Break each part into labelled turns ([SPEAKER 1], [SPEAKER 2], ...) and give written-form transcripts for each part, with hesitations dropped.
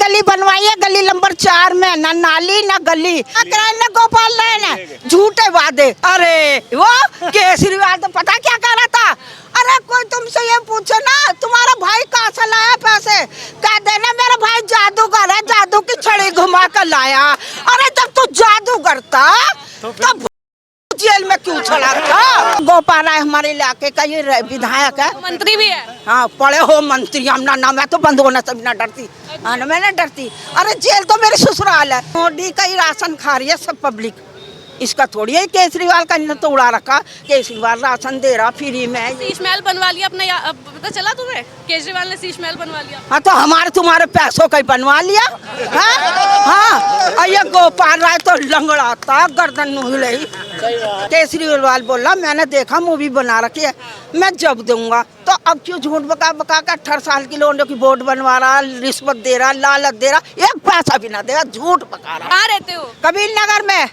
[SPEAKER 1] गली बनवाई है, गली नंबर 4 में, ना नाली ना गली। न गोपाल ने झूठे वादे। अरे वो केजरीवाल तो पता क्या कह रहा था, अरे कोई तुमसे ये पूछे ना तुम्हारा भाई कहाँ से लाया पैसे, कह देना मेरा भाई जादूगर है, जादू की छड़ी घुमा कर लाया। अरे जब तू जादूगर था तब जेल में क्यों चढ़ा था? गोपाल राय हमारे इलाके का ये विधायक है,
[SPEAKER 2] मंत्री भी है।
[SPEAKER 1] हाँ पढ़े हो मंत्री, हम ना मैं तो बंद होना सब ना डरती। हाँ मैं ना डरती। अरे जेल तो मेरे ससुराल है। मोदी का ही राशन खा रही है सब पब्लिक, इसका थोड़ी है। केजरीवाल का इन्होंने तो उड़ा रखा, केजरीवाल राशन दे रहा फ्री में।
[SPEAKER 2] शीश महल बनवा लिया अपना, पता चला तुम्हें? केजरीवाल ने शीश महल बनवा लिया।
[SPEAKER 1] हाँ तो हमारे तुम्हारे पैसों का ही बनवा लिया। हाँ ये गोपाल राय तो लंगड़ा था, गर्दन नुहिले ही। केजरीवाल बोला मैंने देखा मूवी बना रखी है, मैं जब दूंगा। तो अब क्यों झूठ बका बका कर 18 साल की लोगों की वोट बनवा रहा, रिश्वत दे रहा, लालच दे रहा, एक पैसा भी ना देगा, झूठ बका रहा।
[SPEAKER 2] कहाँ रहते हो?
[SPEAKER 1] कबीर नगर में।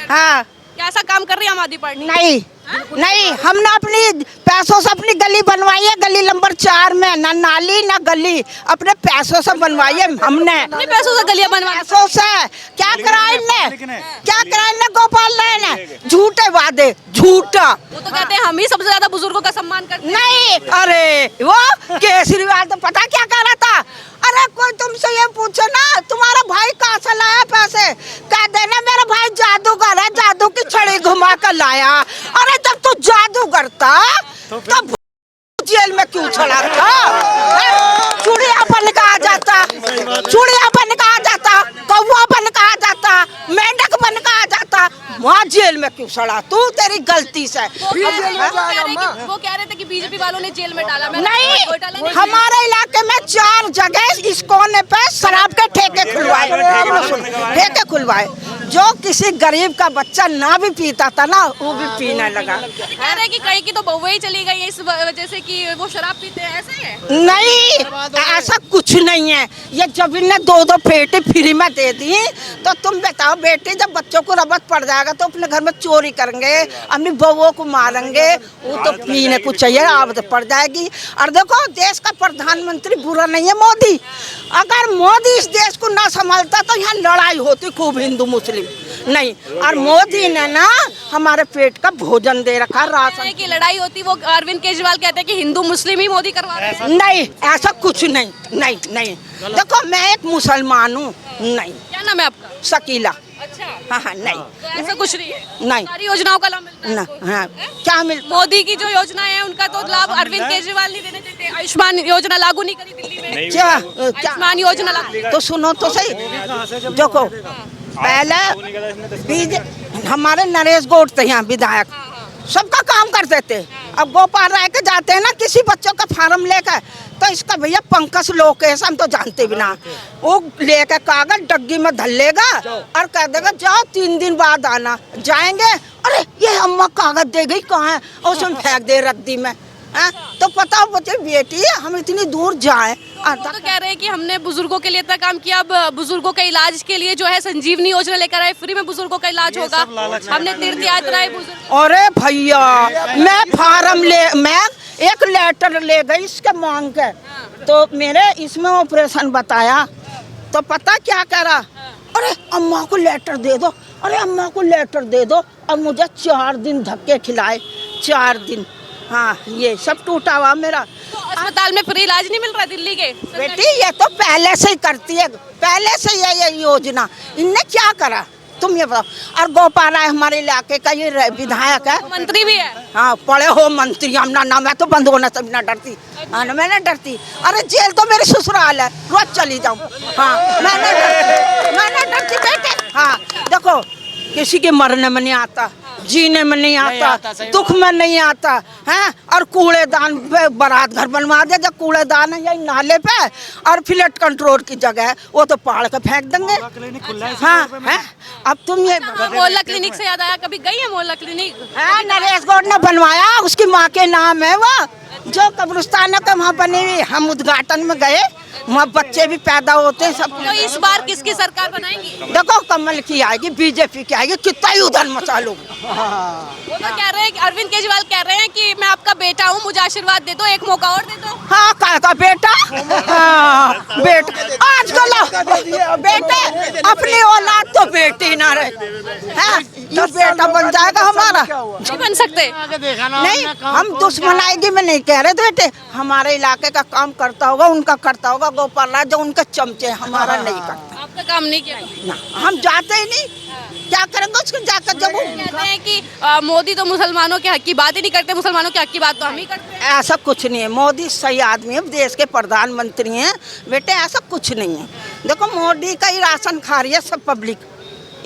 [SPEAKER 1] हाँ
[SPEAKER 2] कैसा काम कर रही है आम आदमी पार्टी?
[SPEAKER 1] नहीं हमने अपनी पैसों से अपनी गली बनवाई है, गली नंबर 4 में, ना नाली ना गली, अपने पैसों से बनवाई है हमने।
[SPEAKER 2] अपने पैसों से गलियां बनवाई?
[SPEAKER 1] पैसों से। क्या करा इनने गोपाल राय ने? झूठे वादे, झूठा।
[SPEAKER 2] वो तो कहते हैं हम ही सबसे ज्यादा बुजुर्गों का सम्मान करते हैं।
[SPEAKER 1] नहीं अरे वो केजरीवाल तो पता क्या कह रहा था, अरे कोई तुमसे ये पूछे ना तुम्हारा भाई कहाँ से लाया पैसे, कह देना मेरा भाई जादूगर है, जादू की छड़ी घुमा कर लाया। अरे जब तू जादूगर था तब जेल में क्यों चढ़ा था? चूड़िया बन का आ जाता, चूड़िया बन का आ जाता, कौवा बन का आ जाता, मेंढक बन का आ जाता, वहाँ जेल में क्यों चढ़ा? तू तेरी गलती से।
[SPEAKER 2] वो कह रहे थे कि बीजेपी वालों ने जेल में डाला।
[SPEAKER 1] नहीं हमारे इलाके में 4 जगह इस कोने पे शराब के ठेके खुलवाए। जो किसी गरीब का बच्चा ना भी पीता था ना, वो भी पीने लगा।
[SPEAKER 2] कह रहे कि कहीं की तो बहुएं ही चली गई इस वजह से कि वो शराब पीते हैं, ऐसे है?
[SPEAKER 1] नहीं ऐसा कुछ नहीं है। ये जब इन्हें 2-2 पेटी फ्री में दे दी तो तुम बताओ बेटी, जब बच्चों को रबत पड़ जाएगा तो अपने घर में चोरी करेंगे, अपनी बहुओं को मारेंगे, वो तो पीने को चाहिए, आदत पड़ जाएगी। और देखो देश का प्रधानमंत्री बुरा नहीं है मोदी, अगर मोदी इस देश को ना संभालता तो यहाँ लड़ाई होती खूब हिंदू मुस्लिम। नहीं, और मोदी ने ना हमारे पेट का भोजन दे रखा, राशन
[SPEAKER 2] की लड़ाई होती। वो अरविंद केजरीवाल कहते हैं कि हिंदू मुस्लिम ही मोदी करवा रहे हैं।
[SPEAKER 1] नहीं ऐसा कुछ नहीं। देखो मैं एक मुसलमान हूँ। नहीं।
[SPEAKER 2] क्या नाम है आपका?
[SPEAKER 1] शकीला।
[SPEAKER 2] अच्छा।
[SPEAKER 1] हाँ नहीं
[SPEAKER 2] तो ऐसा कुछ नहीं है?
[SPEAKER 1] नहीं।
[SPEAKER 2] सारी योजनाओं का लाभ मिलता है
[SPEAKER 1] ना, हाँ क्या
[SPEAKER 2] मोदी की जो योजना है उनका तो लाभ अरविंद केजरीवाल नहीं देने देते। आयुष्मान योजना लागू नहीं करी दिल्ली में।
[SPEAKER 1] क्या
[SPEAKER 2] आयुष्मान योजना लागू
[SPEAKER 1] तो सुनो तो सही। देखो पहले हमारे नरेश गौड़ थे यहाँ विधायक, सबका काम करते थे। अब गोपाल राय के जाते हैं ना किसी बच्चों का फार्म लेकर, तो इसका भैया पंकज लोकेश हम तो जानते भी ना, वो लेकर कागज डग्गी में धर लेगा और कह देगा जाओ 3 दिन बाद आना। जाएंगे, अरे ये अम्मा कागज दे गई कहाँ है, और उसमें फेंक दे रद्दी में। तो पता बच्चे बेटी हम इतनी दूर जाए।
[SPEAKER 2] तो कह रहे हैं कि हमने बुजुर्गों के लिए इतना काम किया, अब बुजुर्गों के इलाज के लिए जो है संजीवनी योजना लेकर आए, फ्री में बुजुर्गों का इलाज होगा। हमने तीर्थ यात्राएं बुजुर्ग।
[SPEAKER 1] अरे भैया मैं एक लेटर ले गई इसके मांग के, तो मेरे इसमें ऑपरेशन बताया, तो पता क्या कह रहा, अरे अम्मा को लेटर दे दो, अरे अम्मा को लेटर दे दो। अब मुझे 4 दिन धक्के खिलाए, 4 दिन। हाँ ये सब टूटा हुआ मेरा।
[SPEAKER 2] तो अस्पताल में फ्री इलाज नहीं मिल रहा दिल्ली के?
[SPEAKER 1] बेटी ये तो पहले से ही करती है, पहले से ये योजना इनने क्या करा तुम ये बताओ। और गोपाल राय हमारे इलाके का ये विधायक है,
[SPEAKER 2] मंत्री भी है।
[SPEAKER 1] हाँ पढ़े हो मंत्री, हम ना मैं तो बंद होना सब ना डरती। हाँ मैं ना डरती। अरे जेल तो मेरे ससुराल है, रोज चली जाऊँ। हाँ मैं ना डरती बेटे। हाँ देखो किसी के मरने में नहीं आता, जीने में नहीं आता, दुख में नहीं आता है। और कूड़ेदान पे बारात घर बनवा दे, जब कूड़ेदान है यही नाले पे और फ्लड कंट्रोल की जगह है, वो तो पहाड़ का फेंक देंगे। हाँ है। अब तुम ये
[SPEAKER 2] मोहल्ला क्लिनिक से याद आया, कभी गई है मोहल्ला क्लिनिक?
[SPEAKER 1] है नरेश गौड़ ने बनवाया, उसकी माँ के नाम है वो, जो कब्रिस्तान है वहाँ बनी हुई। हम उद्घाटन में गए, वहाँ बच्चे भी पैदा होते हैं सब।
[SPEAKER 2] तो इस बार किसकी सरकार बनाएंगी?
[SPEAKER 1] देखो कमल की आएगी, बीजेपी की आएगी, कितना ही उधर मचा लो।
[SPEAKER 2] वो तो कह रहे हैं कि अरविंद केजरीवाल कह रहे हैं कि मैं आपका बेटा हूँ, मुझे आशीर्वाद दे दो, एक मौका और दे दो।
[SPEAKER 1] हाँ का बेटा। हाँ बेटा आजकल बेटे अपनी औलाद तो बेटी ना रहे हैं, तो बेटा बन जाएगा हमारा।
[SPEAKER 2] नहीं बन सकते।
[SPEAKER 1] नहीं, हम दुश्मनाई में नहीं कह रहे बेटे, हमारे इलाके का काम करता होगा, उनका करता होगा गोपाल राज, जो उनके चमचे, हमारा नहीं करता
[SPEAKER 2] आपका काम नहीं किया।
[SPEAKER 1] ना, हम जाते ही नहीं, क्या करेंगे उसको जाकर जब
[SPEAKER 2] कहते हैं कि मोदी तो मुसलमानों के हक की बात ही नहीं करते, मुसलमानों के हक की बात तो हम ही करते हैं।
[SPEAKER 1] ऐसा कुछ नहीं है, मोदी सही आदमी है, देश के प्रधानमंत्री हैं बेटे, ऐसा कुछ नहीं है। देखो मोदी का ही राशन खा रही है सब पब्लिक,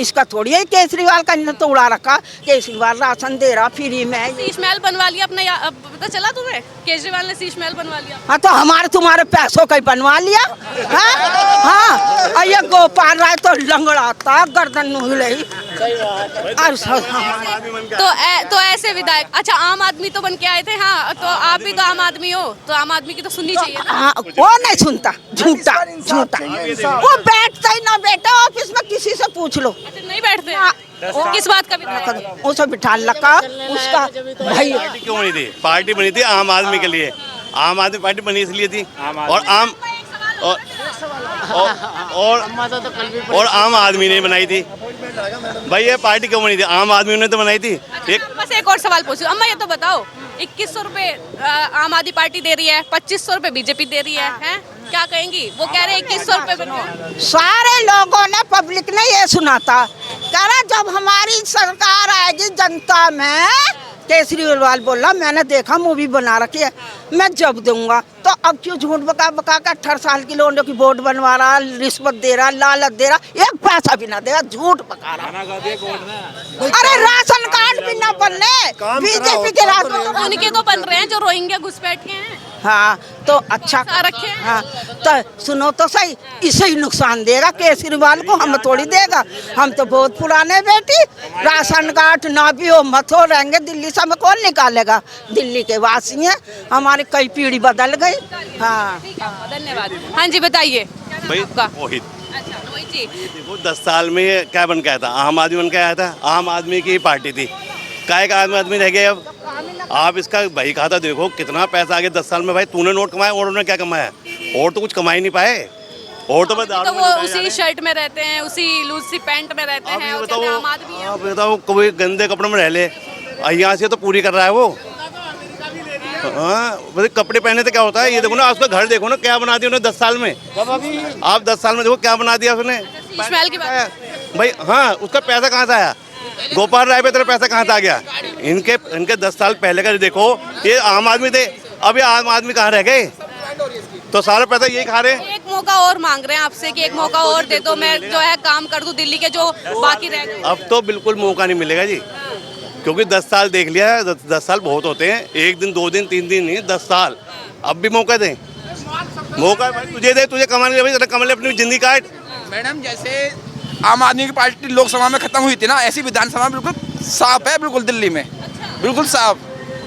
[SPEAKER 1] इसका थोड़ी है केजरीवाल का इन्हें तो उड़ा रखा, केजरीवाल राशन दे रहा फ्री में।
[SPEAKER 2] शीश महल बनवा लिया अपना, पता चला तुम्हें केजरीवाल ने शीश महल बनवा लिया।
[SPEAKER 1] हाँ तो हमारे तुम्हारे पैसों का ही बनवा लिया। हाँ और ये गोपाल राय तो लंगड़ा था, गर्दन हिले।
[SPEAKER 2] तो ऐसे विधायक, अच्छा आम आदमी तो बन के आए थे। हाँ तो आप भी तो आम आदमी हो, तो आम आदमी की तो सुननी चाहिए ना।
[SPEAKER 1] हाँ वो नहीं सुनता, झूठा झूठा, वो बैठता ही ना बेटा, ऑफिस में किसी से पूछ लो।
[SPEAKER 2] अच्छा नहीं बैठते
[SPEAKER 1] हाँ।
[SPEAKER 2] वो किस बात का विधायक है?
[SPEAKER 1] उसे बिठा लगा उसका भाई।
[SPEAKER 3] पार्टी क्यों बनी थी? पार्टी बनी थी आम आदमी के लिए, आम आदमी पार्टी बनी इसलिए थी, और आम आदमी ने बनाई थी भाई। ये पार्टी क्यों बनी थी? आम आदमी ने तो बनाई थी।
[SPEAKER 2] बस एक और सवाल पूछूं, अम्मा ये तो बताओ, 2100 रुपए आम आदमी पार्टी दे रही है, 2500 रुपए बीजेपी दे रही है, हैं? क्या कहेंगी? वो कह रहे हैं 2100 रुपए बनो।
[SPEAKER 1] सारे लोगों ने पब्लिक ने ये सुना था, कह रहा जब हमारी सरकार आएगी जनता में, केजरीवाल बोला मैंने देखा मूवी बना रखी है, मैं जब दूंगा। तो अब क्यों झूठ बका बका कर 18 साल की लोगों की वोट बनवा रहा, रिश्वत दे रहा, लालच दे रहा, एक पैसा भी ना देगा, झूठ बका रहा। अरे राशन कार्ड भी ना बनने, बीजेपी के राशन
[SPEAKER 2] उनके तो बन रहे हैं जो रोहिंग्या घुसपैठ के हैं।
[SPEAKER 1] हाँ तो अच्छा
[SPEAKER 2] रखे हैं।
[SPEAKER 1] हाँ तो सुनो तो सही, इसे ही नुकसान देगा केजरीवाल को, हम थोड़ी देगा। हम तो बहुत पुराने बेटी, राशन कार्ड ना भी हो मत हो रहेंगे दिल्ली से, हमें कौन निकालेगा? दिल्ली के वासी हैं, हमारी कई पीढ़ी बदल गई। हाँ
[SPEAKER 2] धन्यवाद। हाँ जी बताइए
[SPEAKER 3] भाई
[SPEAKER 2] मोहित। अच्छा मोहित जी,
[SPEAKER 3] देखो 10 साल में क्या बन के आया था? आम आदमी बन के आया था, आम आदमी की पार्टी थी। काय का आदमी रह गए अब? आप इसका भाई खाता देखो कितना पैसा आ गया 10 साल में। भाई तूने नोट कमाया और उन्होंने क्या कमाया? और तो कुछ कमा ही नहीं पाए, और तो बस
[SPEAKER 2] तो वो उसी शर्ट में रहते हैं, उसी लूज सी पैंट में रहते हैं, और कहते हैं आम आदमी है।
[SPEAKER 3] आप बताओ कोई गंदे कपड़ों में रह ले, यहाँ से तो पूरी कर रहा है वो। हाँ कपड़े पहने तो क्या होता है? ये देखो ना उसका घर देखो ना क्या बना दिया उन्होंने 10 साल में। आप 10 साल में देखो क्या बना दिया उसने।
[SPEAKER 2] शीश महल की बात।
[SPEAKER 3] भाई हाँ उसका पैसा कहाँ से आया? गोपाल राय पे तेरा पैसा कहाँ से आ गया? इनके 10 साल पहले का देखो, ये आम आदमी थे, अब ये आम आदमी कहाँ रह गए? तो सारा पैसा यही खा रहे हैं।
[SPEAKER 2] एक मौका और मांग रहे हैं आपसे कि एक मौका और दे दो, मैं जो है काम कर दूं दिल्ली के जो बाकी रह गए।
[SPEAKER 3] अब तो बिल्कुल मौका नहीं मिलेगा जी, क्योंकि 10 साल देख लिया है। 10 साल बहुत होते हैं, 1 दिन 2 दिन 3 दिन नहीं, 10 साल। अब भी मौका दें, मौका तुझे दे, तुझे कमाने भाई कमा ले, अपनी जिंदगी काट।
[SPEAKER 4] मैडम जैसे आम आदमी की पार्टी लोकसभा में खत्म हुई थी ना, ऐसी विधानसभा में बिल्कुल साफ है, बिल्कुल दिल्ली में बिल्कुल साफ।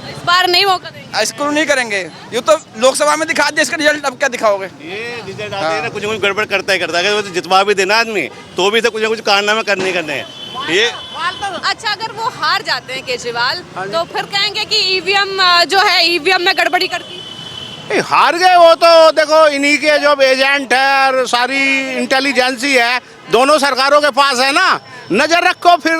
[SPEAKER 2] इस बार नहीं मौका देंगे,
[SPEAKER 4] इसको नहीं करेंगे। ये तो लोकसभा में दिखा दिया, इसका रिजल्ट अब क्या दिखाओगे?
[SPEAKER 3] ये रिजल्ट आते हैं ना, कुछ गड़बड़ करता ही करता है। अगर जितवा भी देना आदमी तो भी तो कुछ ना कुछ कारनामे करने हैं ये।
[SPEAKER 2] अच्छा अगर वो हार जाते हैं केजरीवाल, तो फिर कहेंगे कि ईवीएम जो है, ईवीएम में गड़बड़ी करती।
[SPEAKER 5] हार गए वो तो देखो, इन्हीं के जो एजेंट है और सारी इंटेलिजेंसी है दोनों सरकारों के पास है ना। नजर रखो, फिर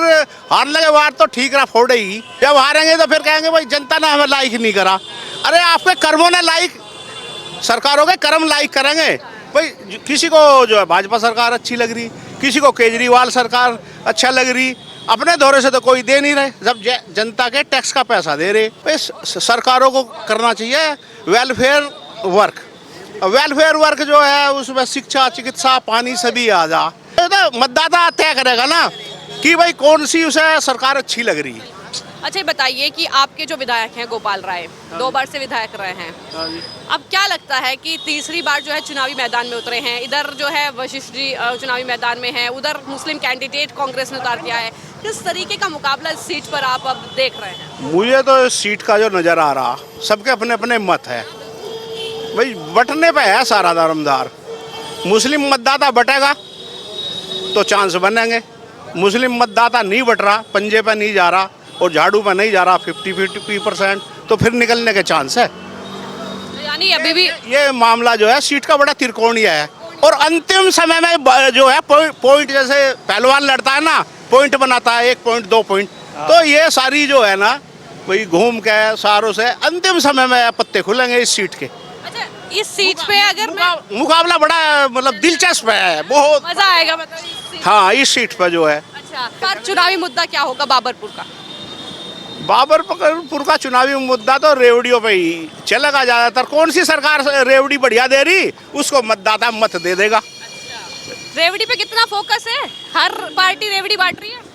[SPEAKER 5] हारने के बाद तो ठीक रहा फोड़ेगी, जब हारेंगे तो फिर कहेंगे भाई जनता ने हमें लाइक नहीं करा। अरे आपके कर्मों ने लाइक, सरकारों के कर्म लाइक करेंगे भाई। किसी को जो है भाजपा सरकार अच्छी लग रही, किसी को केजरीवाल सरकार अच्छा लग रही, अपने दौरे से तो कोई दे नहीं रहे, जब जनता के टैक्स का पैसा दे रहे। भाई सरकारों को करना चाहिए वेलफेयर वर्क। वेलफेयर वर्क जो है उसमें शिक्षा, चिकित्सा, पानी सभी आ जा। तो मतदाता तय करेगा ना कि भाई कौन सी उसे सरकार अच्छी लग रही है।
[SPEAKER 2] अच्छा ये बताइए कि आपके जो विधायक हैं गोपाल राय 2 बार से विधायक रहे हैं, अब क्या लगता है कि तीसरी बार जो है चुनावी मैदान में उतरे हैं, इधर जो है वशिष्ठ जी चुनावी मैदान में हैं, उधर मुस्लिम कैंडिडेट कांग्रेस ने उतार दिया है, किस तरीके का मुकाबला इस सीट पर आप अब देख रहे हैं?
[SPEAKER 5] मुझे तो इस सीट का जो नज़र आ रहा, सबके अपने अपने मत है भाई, बटने पे है सारा दारोमदार। मुस्लिम मतदाता बटेगा तो चांस बनेंगे, मुस्लिम मतदाता नहीं बट रहा, पंजे पे नहीं जा रहा और झाड़ू पे नहीं जा रहा 50-50%, तो फिर निकलने के चांस है।
[SPEAKER 2] यानी अभी भी
[SPEAKER 5] ये मामला जो है सीट का बड़ा त्रिकोणीय है। और अंतिम समय में जो है पॉइंट जैसे पहलवान लड़ता है ना, पॉइंट बनाता है, 1 पॉइंट 2 पॉइंट, तो ये सारी जो है ना वही घूम के सारों से अंतिम समय में पत्ते खुलेंगे इस सीट के।
[SPEAKER 2] अच्छा, इस सीट पे अगर मैं
[SPEAKER 5] मुकाबला बड़ा मतलब दिलचस्प है, बहुत
[SPEAKER 2] मजा आएगा मतलब इस सीट।
[SPEAKER 5] हाँ इस सीट पर जो है।
[SPEAKER 2] अच्छा, पर चुनावी मुद्दा क्या होगा बाबरपुर का?
[SPEAKER 5] बाबरपुर का चुनावी मुद्दा तो रेवड़ियों पे ही चलेगा ज्यादातर। कौन सी सरकार रेवड़ी बढ़िया दे रही, उसको मतदाता मत दे देगा।
[SPEAKER 2] रेवड़ी पे कितना फोकस है? हर पार्टी रेवड़ी बांट रही है।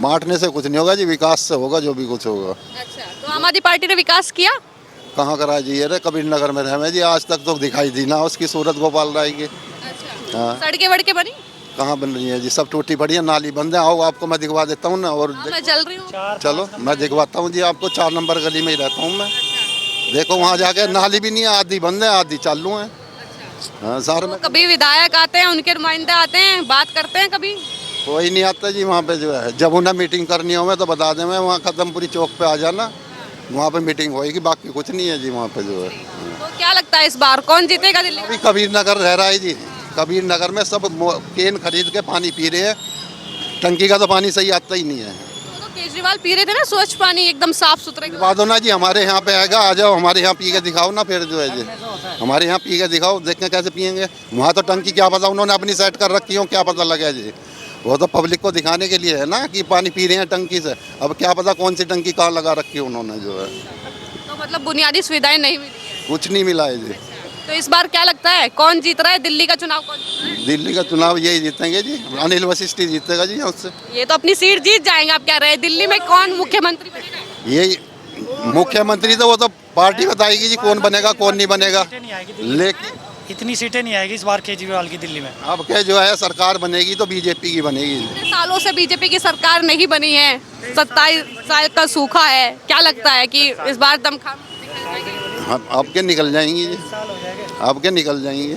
[SPEAKER 6] बांटने से कुछ नहीं होगा जी, विकास से होगा जो भी कुछ होगा।
[SPEAKER 2] अच्छा, तो आम आदमी पार्टी ने विकास किया?
[SPEAKER 6] कहाँ करा जी, ये कबीर नगर में रहे जी, आज तक तो दिखाई दी ना उसकी सूरत गोपाल राय की।
[SPEAKER 2] अच्छा,
[SPEAKER 6] हाँ।
[SPEAKER 2] सड़कें वड़कें बनी?
[SPEAKER 6] कहाँ बन रही है जी, सब टूटी पड़ी है, नाली बंद है। आओ आपको मैं दिखवा देता हूँ ना। और
[SPEAKER 2] हाँ, मैं चल रही हूँ।
[SPEAKER 6] चलो मैं दिखवाता हूँ जी आपको, 4 नंबर गली में ही रहता हूँ मैं। देखो वहाँ जाके नाली भी नहीं है, आधी बंद है आधी चालू है। हाँ शहर में
[SPEAKER 2] कभी विधायक आते हैं, उनके नुमाइंदे आते हैं, बात करते हैं कभी?
[SPEAKER 6] कोई नहीं आता जी वहाँ पे जो है। जब उन्हें मीटिंग करनी हो मैं तो बता दें, मैं वहाँ खत्मपुरी चौक पे आ जाना, वहाँ पे मीटिंग होएगी, बाकी कुछ नहीं है जी वहाँ पे जो है।
[SPEAKER 2] तो क्या लगता है इस बार कौन जीतेगा दिल्ली?
[SPEAKER 6] अभी कबीर नगर रह रहा है जी, कबीर नगर में सब केन खरीद के पानी पी रहे हैं, टंकी का तो पानी सही आता ही नहीं है।
[SPEAKER 2] तो केजरीवाल पी रहे थे ना स्वच्छ पानी, एकदम साफ सुथरे।
[SPEAKER 6] बात हो ना जी, हमारे यहाँ पे आएगा, आ जाओ हमारे यहाँ पी के दिखाओ ना, फिर जो है जी हमारे यहाँ पी के दिखाओ, देखें कैसे पियेंगे। वहाँ तो टंकी क्या पता उन्होंने अपनी सेट कर रखी हो, क्या पता लगे जी। वो तो पब्लिक को दिखाने के लिए है ना कि पानी पी रहे हैं टंकी से, अब क्या पता कौन सी टंकी कहाँ लगा रखी है उन्होंने जो है।
[SPEAKER 2] तो मतलब बुनियादी सुविधाएं नहीं मिली है।
[SPEAKER 6] कुछ नहीं मिला है जी।
[SPEAKER 2] तो इस बार क्या लगता है कौन जीत रहा है दिल्ली का चुनाव? कौन जीत रहा है?
[SPEAKER 6] दिल्ली का चुनाव यही जीतेंगे जी, अनिल वशिष्ठ ही जीतेगा जी यहाँ से।
[SPEAKER 2] ये तो अपनी सीट जीत जाएंगे, आप कह रहे हैं। दिल्ली में कौन मुख्यमंत्री बनेगा?
[SPEAKER 6] यही मुख्यमंत्री तो वो तो पार्टी बताएगी जी कौन बनेगा कौन नहीं बनेगा, लेकिन
[SPEAKER 7] इतनी सीटें नहीं आएगी इस बार केजरीवाल की दिल्ली में।
[SPEAKER 6] अब क्या जो है सरकार बनेगी तो बीजेपी की बनेगी।
[SPEAKER 2] इतने सालों से बीजेपी की सरकार नहीं बनी है, 27 साल का सूखा है। क्या लगता है कि इस बार दमखम
[SPEAKER 6] अब के निकल जाएंगी जी, अब के निकल जाएंगे।